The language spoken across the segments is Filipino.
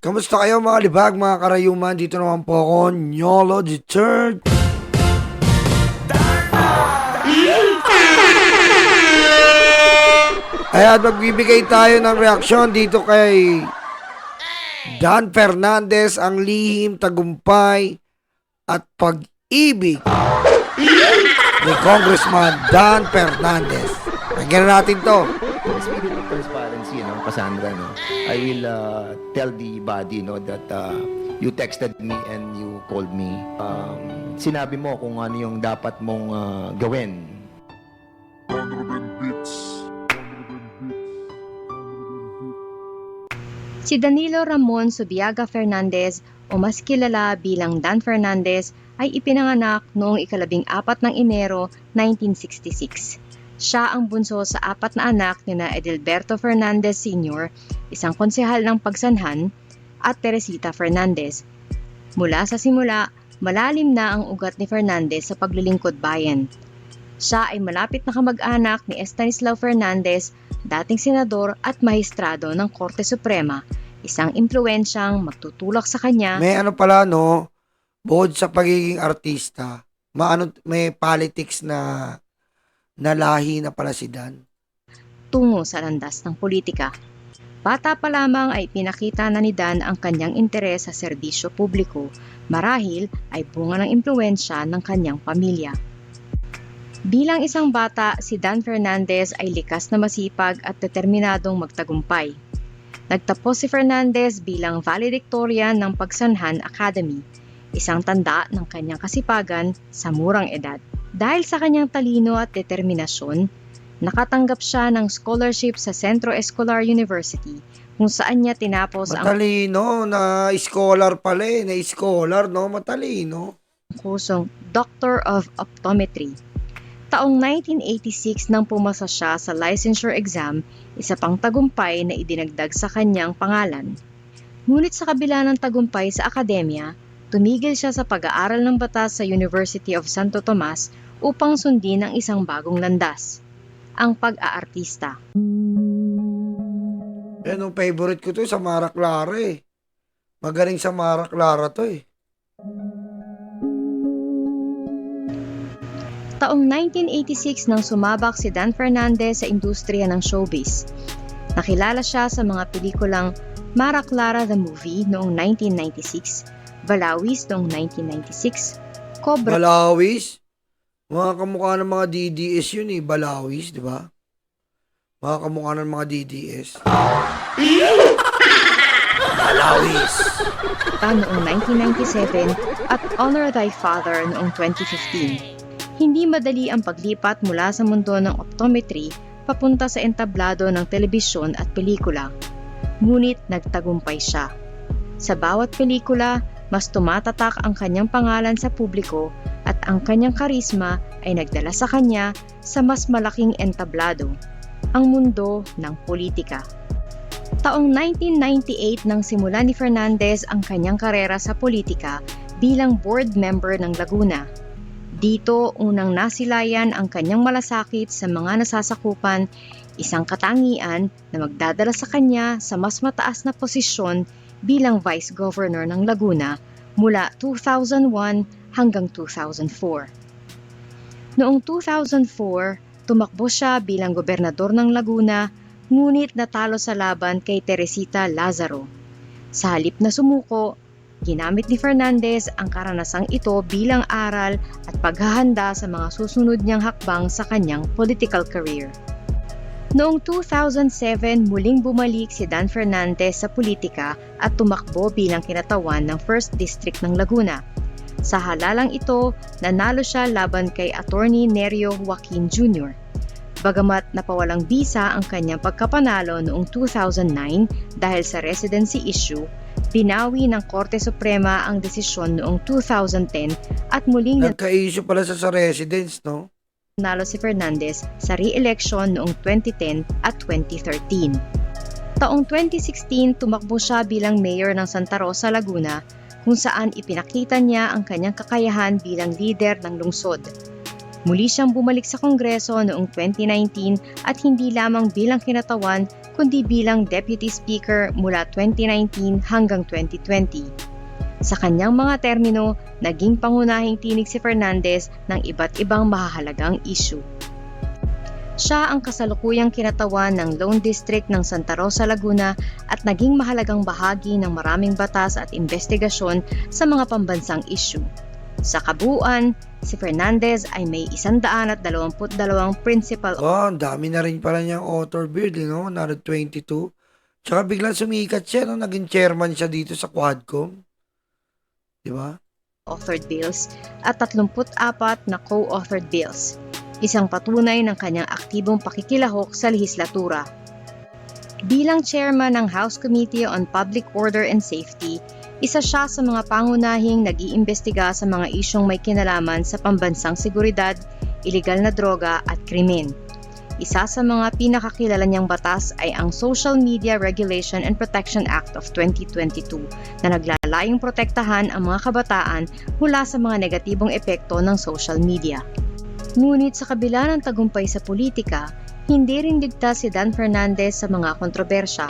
Kamusta kayo mga libag, mga karayuman? Dito naman po ako, Nyolo the Third. Ayan, magbibigay tayo ng reaksyon dito kay Dan Fernandez, ang lihim, tagumpay at pag-ibig ni Congressman Dan Fernandez. Nagyan natin to. In the spirit of transparency, Cassandra, I will tell the body, that you texted me and you called me. Sinabi mo kung ano yung dapat mong gawin. Si Danilo Ramon Subiaga Fernandez o mas kilala bilang Dan Fernandez ay ipinanganak noong 14 ng Enero 1966. Siya ang bunso sa 4 na anak nina Edilberto Fernandez Sr., isang konsehal ng Pagsanhan, at Teresita Fernandez. Mula sa simula, malalim na ang ugat ni Fernandez sa paglilingkod bayan. Siya ay malapit na kamag-anak ni Estanislao Fernandez, dating senador at mahistrado ng Korte Suprema, isang impluwensyang magtutulak sa kanya. May pala, bukod sa pagiging artista, may politics na lahi na pala si Dan. Tungo sa landas ng politika. Bata pa lamang ay pinakita na ni Dan ang kanyang interes sa serbisyo publiko, marahil ay bunga ng impluwensya ng kanyang pamilya. Bilang isang bata, si Dan Fernandez ay likas na masipag at determinadong magtagumpay. Nagtapos si Fernandez bilang valedictorian ng Pagsanhan Academy, isang tanda ng kanyang kasipagan sa murang edad. Dahil sa kanyang talino at determinasyon, nakatanggap siya ng scholarship sa Centro Escolar University kung saan niya tinapos Matalino, na scholar pala na scholar, matalino. ang kursong Doctor of Optometry. Taong 1986 nang pumasa siya sa licensure exam, isa pang tagumpay na idinagdag sa kanyang pangalan. Ngunit sa kabila ng tagumpay sa akademya, tumigil siya sa pag-aaral ng batas sa University of Santo Tomas upang sundin ang isang bagong landas, ang pag-aartista. Yan ang favorite ko to sa Mara Clara eh. Magaling sa Mara Clara to eh. Taong 1986 nang sumabak si Dan Fernandez sa industriya ng showbiz. Nakilala siya sa mga pelikulang Mara Clara the Movie noong 1996, Balawis noong 1996, Cobra Balawis? Mga kamukha ng mga DDS yun eh. Balawis, di ba? Mga kamukha ng mga DDS. Balawis! noong 1997 at Honor Thy Father noong 2015. Hindi madali ang paglipat mula sa mundo ng optometry papunta sa entablado ng telebisyon at pelikula. Ngunit nagtagumpay siya. Sa bawat pelikula, mas tumatatak ang kanyang pangalan sa publiko at ang kanyang karisma ay nagdala sa kanya sa mas malaking entablado, ang mundo ng politika. Taong 1998 nang simula ni Fernandez ang kanyang karera sa politika bilang board member ng Laguna. Dito unang nasilayan ang kanyang malasakit sa mga nasasakupan, isang katangian na magdadala sa kanya sa mas mataas na posisyon bilang Vice Governor ng Laguna mula 2001 hanggang 2004. Noong 2004, tumakbo siya bilang gobernador ng Laguna, ngunit natalo sa laban kay Teresita Lazaro. Sa halip na sumuko, ginamit ni Fernandez ang karanasang ito bilang aral at paghahanda sa mga susunod niyang hakbang sa kanyang political career. Noong 2007, muling bumalik si Dan Fernandez sa politika at tumakbo bilang kinatawan ng 1st District ng Laguna. Sa halalang ito, nanalo siya laban kay Attorney Nerio Joaquin Jr. Bagamat napawalang bisa ang kanyang pagkapanalo noong 2009 dahil sa residency issue, binawi ng Korte Suprema ang desisyon noong 2010 at muling Nagka-issue pala sa residence, no? nanalo si Fernandez sa re-election noong 2010 at 2013. Taong 2016, tumakbo siya bilang mayor ng Santa Rosa, Laguna, kung saan ipinakita niya ang kanyang kakayahan bilang leader ng lungsod. Muli siyang bumalik sa Kongreso noong 2019 at hindi lamang bilang kinatawan kundi bilang Deputy Speaker mula 2019 hanggang 2020. Sa kanyang mga termino, naging pangunahing tinig si Fernandez ng iba't ibang mahahalagang issue. Siya ang kasalukuyang kinatawan ng Lone District ng Santa Rosa, Laguna at naging mahalagang bahagi ng maraming batas at investigasyon sa mga pambansang issue. Sa kabuuan, si Fernandez ay may 122 principal. Ang dami na rin pala niyang author beard, no? Naro 22. Tsaka biglang sumikat siya, no? Naging chairman siya dito sa Quadcom. Di ba? Authored bills at 34 na co-authored bills. Isang patunay ng kanyang aktibong pakikilahok sa lehislatura. Bilang chairman ng House Committee on Public Order and Safety, isa siya sa mga pangunahing nag-iimbestiga sa mga isyong may kinalaman sa pambansang seguridad, iligal na droga at krimen. Isa sa mga pinakakilala niyang batas ay ang Social Media Regulation and Protection Act of 2022 na naglalayong protektahan ang mga kabataan mula sa mga negatibong epekto ng social media. Ngunit sa kabila ng tagumpay sa politika, hindi rin ligtas si Dan Fernandez sa mga kontrobersya.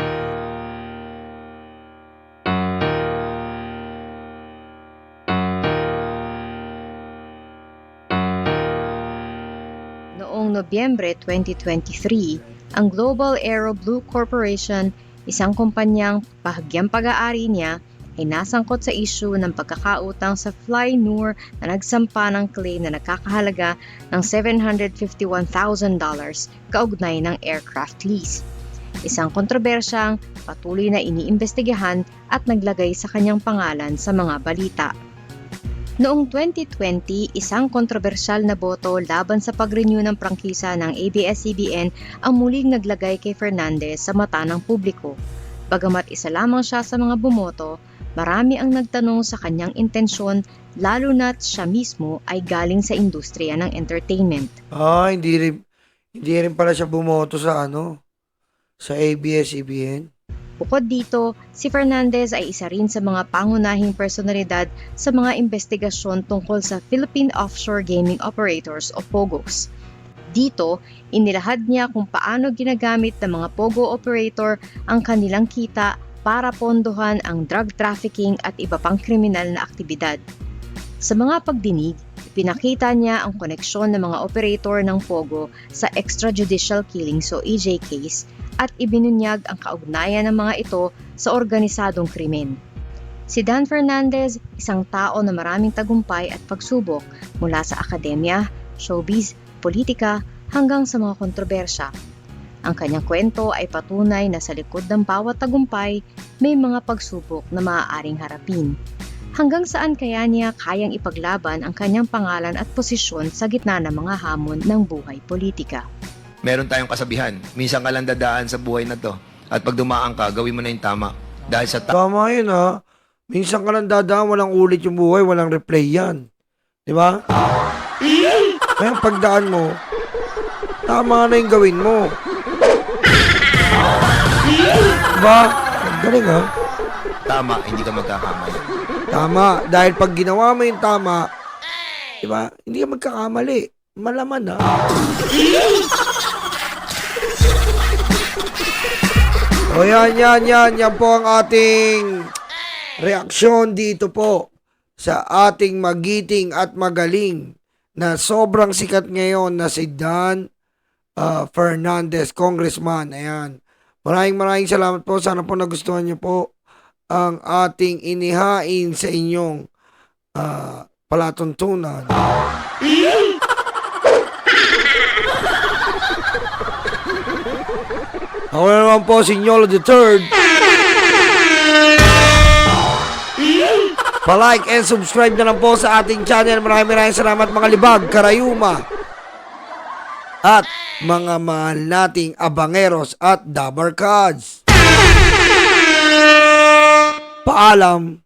Noong Nobyembre 2023, ang Global Aero Blue Corporation, isang kumpanyang bahagyang pag-aari niya, ay nasangkot sa issue ng pagkakautang sa Fly Noor na nagsampa ng claim na nakakahalaga ng $751,000 kaugnay ng aircraft lease. Isang kontrobersyang patuloy na iniimbestigahan at naglagay sa kanyang pangalan sa mga balita. Noong 2020, isang kontrobersyal na boto laban sa pag-renew ng prangkisa ng ABS-CBN ang muling naglagay kay Fernandez sa mata ng publiko. Bagamat isa lamang siya sa mga bumoto, marami ang nagtanong sa kanyang intensyon lalo na't siya mismo ay galing sa industriya ng entertainment. Hindi rin pala siya bumoto sa sa ABS-CBN. Bukod dito, si Fernandez ay isa rin sa mga pangunahing personalidad sa mga investigasyon tungkol sa Philippine Offshore Gaming Operators o POGOs. Dito, inilahad niya kung paano ginagamit ng mga POGO operator ang kanilang kita para pondohan ang drug trafficking at iba pang kriminal na aktibidad. Sa mga pagdinig, pinakita niya ang koneksyon ng mga operator ng POGO sa extrajudicial killings o EJ case at ibinunyag ang kaugnayan ng mga ito sa organisadong krimen. Si Dan Fernandez, isang tao na maraming tagumpay at pagsubok mula sa akademya, showbiz, politika hanggang sa mga kontrobersya. Ang kanyang kwento ay patunay na sa likod ng bawat tagumpay, may mga pagsubok na maaaring harapin. Hanggang saan kaya niya kayang ipaglaban ang kanyang pangalan at posisyon sa gitna ng mga hamon ng buhay politika. Meron tayong kasabihan, minsan ka lang dadaan sa buhay na to. At pag dumaan ka, gawin mo na yung tama. Dahil sa Tama yun ha. Minsan ka lang dadaan, walang ulit yung buhay, walang replay yan. Di ba? Kaya pagdaan mo, tama na yung gawin mo. Diba? Galing ha? tama, hindi ka magkakamali. Tama. Dahil pag ginawa mo yung tama, diba? Hindi ka magkakamali. Malaman ha. O yan po ang ating reaksyon dito po sa ating magiting at magaling na sobrang sikat ngayon na si Dan Fernandez, Congressman. Ayan. Maraming salamat po. Sana po nagustuhan niyo po ang ating inihain sa inyong palatuntunan. Ako na naman po si Nyolo III. Pa-like and subscribe na lang po sa ating channel. Maraming salamat mga libag, karayuma, at mga mahal nating abangeros at dabarkads. Paalam.